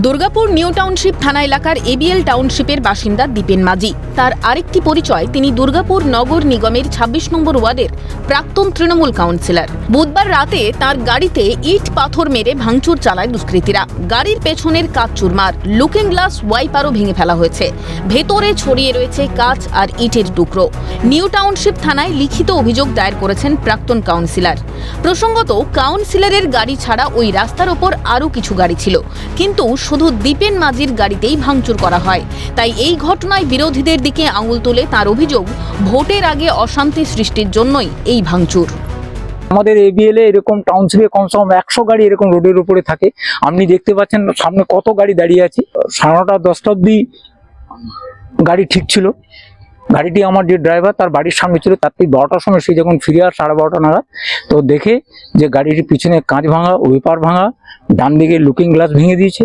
Durgapur new township থানা এলাকার ABL টাউনশিপের বাসিন্দা দীপেন মাঝি। তার আরেকটি পরিচয়, তিনি দুর্গাপুর নগর নিগমের ২৬ নম্বর ওয়ার্ডের প্রাক্তন তৃণমূল কাউন্সিলর। বুধবার রাতে তার গাড়িতে ইট পাথর মেরে ভাঙচুর চালায় দুষ্কৃতীরা। গাড়ির পেছনের কাঁচ চুরমার, লুকিং গ্লাস ওয়াইপারও ভেঙে ফেলা হয়েছে। ভেতরে ছড়িয়ে রয়েছে কাঁচ আর ইটের টুকরো। নিউ টাউনশিপ থানায় লিখিত অভিযোগ দায়ের করেছেন প্রাক্তন কাউন্সিলর। প্রসঙ্গত, কাউন্সিলরের গাড়ি ছাড়া ওই রাস্তার ওপর আরও কিছু গাড়ি ছিল, কিন্তু শুধু দীপেন মাঝির গাড়িতেই ভাঙচুর করা হয়। তাই এই ঘটনায় বিরোধীদের দিকে আঙুল তুলে তার অভিযোগ, ভোটের আগে অশান্তি সৃষ্টির জন্যই এই ভাঙচুর। আমাদের এবিএল এ এরকম টাউনশিপে কমসে কম 100 গাড়ি এরকম রোডের উপরে থাকে। আপনি দেখতে পাচ্ছেন সামনে কত গাড়ি দাঁড়িয়ে আছে। 9:30 10টা অব্দি গাড়ি ঠিক ছিল। গাড়িটি আমার যে ড্রাইভার তার বাড়ির সামনে ছিল, তার ঠিক 12টার সময় সে যখন ফিরে আর 12:30 নাগাদ তো দেখে যে গাড়িটির পিছনে কাঁচ ভাঙা, ওয়েপার ভাঙা, ডান দিকে লুকিং গ্লাস ভেঙে দিয়েছে।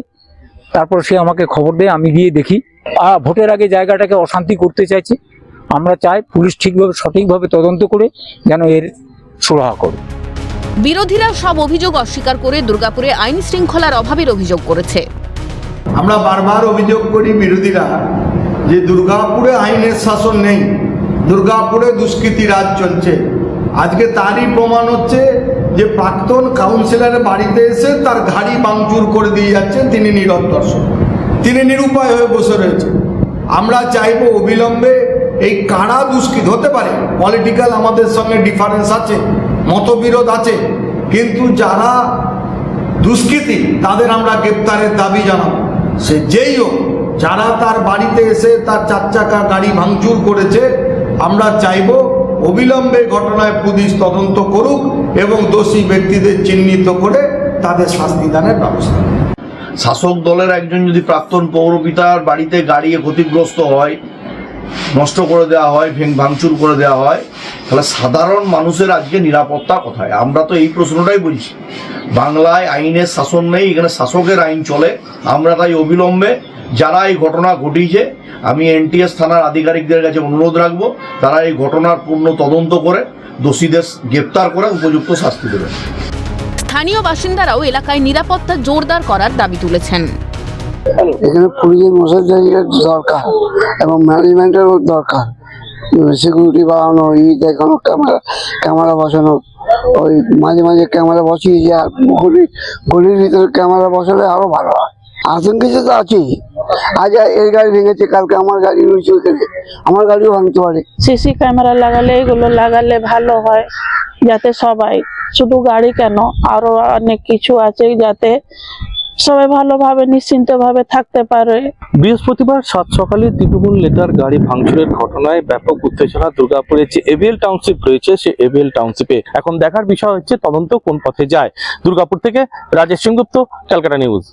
তারপর সে আমাকে খবর দেয়, আমি গিয়ে দেখি ভোটের আগে জায়গাটাকে অশান্তি করতে চাইছে। আমরা চাই পুলিশ ঠিকভাবে সঠিকভাবে তদন্ত করে যেন এর সুরাহা করে। বিরোধীরা সব অভিযোগ অস্বীকার করে দুর্গাপুরে আইন শৃঙ্খলার অভাবের অভিযোগ করেছে। আমরা বারবার অভিযোগ করি বিরোধীরা যে দুর্গাপুরে আইনের শাসন নেই, দুর্গাপুরে দুষ্কৃতি রাজ চলছে। আজকে তারই প্রমাণ হচ্ছে যে প্রাক্তন কাউন্সিলরের বাড়িতে এসে তার গাড়ি ভাঙচুর করে দিয়ে যাচ্ছেন। তিনি নীরব দর্শক, তিনি নিরুপায় হয়ে বসে রয়েছে। আমরা চাইবো অবিলম্বে এই কারা দুষ্কৃতি হতে পারে, পলিটিক্যাল আমাদের সঙ্গে ডিফারেন্স আছে, মতবিরোধ আছে, কিন্তু যারা দুষ্কৃতি তাদের আমরা গ্রেপ্তারের দাবি জানাবো। সে যেই হোক, যারা তার বাড়িতে এসে তার 4 চাকা গাড়ি ভাঙচুর করেছে, আমরা চাইবো অবিলম্বে ঘটনায় পুলিশ তদন্ত করুক এবং দোষী ব্যক্তিদের চিহ্নিত করে তাদের শাস্তি দানের ব্যবস্থা। শাসক দলের একজন যদি প্রাক্তন পৌরপিতার বাড়িতে গাড়ি ক্ষতিগ্রস্ত হয়, নষ্ট করে দেওয়া হয়, ভাঙচুর করে দেওয়া হয়, তাহলে সাধারণ মানুষের আজকে নিরাপত্তা কোথায়? আমরা তো এই প্রশ্নটাই বলছি। বাংলায় আইনের শাসন নেই, এখানে শাসকের আইন চলে। আমরা তাই অবিলম্বে যারা এই ঘটনা ঘটিয়েছে, আমি এনটিএস থানার আধিকারিকদের কাছে অনুরোধ রাখবো, তারা এই ঘটনার পূর্ণ তদন্ত করে দোষীদের গ্রেপ্তার করে উপযুক্ত শাস্তি দেবেন। স্থানীয় বাসিন্দারাও এলাকায় নিরাপত্তা জোরদার করার দাবি তুলেছেন। এখানে পুলিশের মশাইয়ের দরকার এবং ম্যানেজমেন্টেরও দরকার। সিকিউরিটি বাড়ানো, দেখানো, ক্যামেরা বসানো, ওই মাঝে মাঝে ক্যামেরা বসিয়ে আর গলির ভিতরে ক্যামেরা বসালে আরো ভালো হয়। আতঙ্কিত তো আছেই। আজ এর গাড়ি ভেঙেছে, কালকে আমার গাড়ি রয়েছে ওইখানে, আমার গাড়িও ভাঙতে পারে। সিসি ক্যামেরা লাগালে, এগুলো লাগালে ভালো হয়, যাতে সবাই, শুধু গাড়ি কেন আরো অনেক কিছু আছে, যাতে সবাই ভালোভাবে নিশ্চিন্তভাবে থাকতে পারে। বৃহস্পতিবার সাত সকালে তৃণমূল নেতার গাড়ি ভাঙচুরের ঘটনায় ব্যাপক উত্তেজনা দুর্গাপুরে যে এবিএল টাউনশিপ রয়েছে, সে এবিএল টাউনশিপে। এখন দেখার বিষয় হচ্ছে তদন্ত কোন পথে যায়। দুর্গাপুর থেকে রাজেশ সেনগুপ্ত, ক্যালকাটা নিউজ।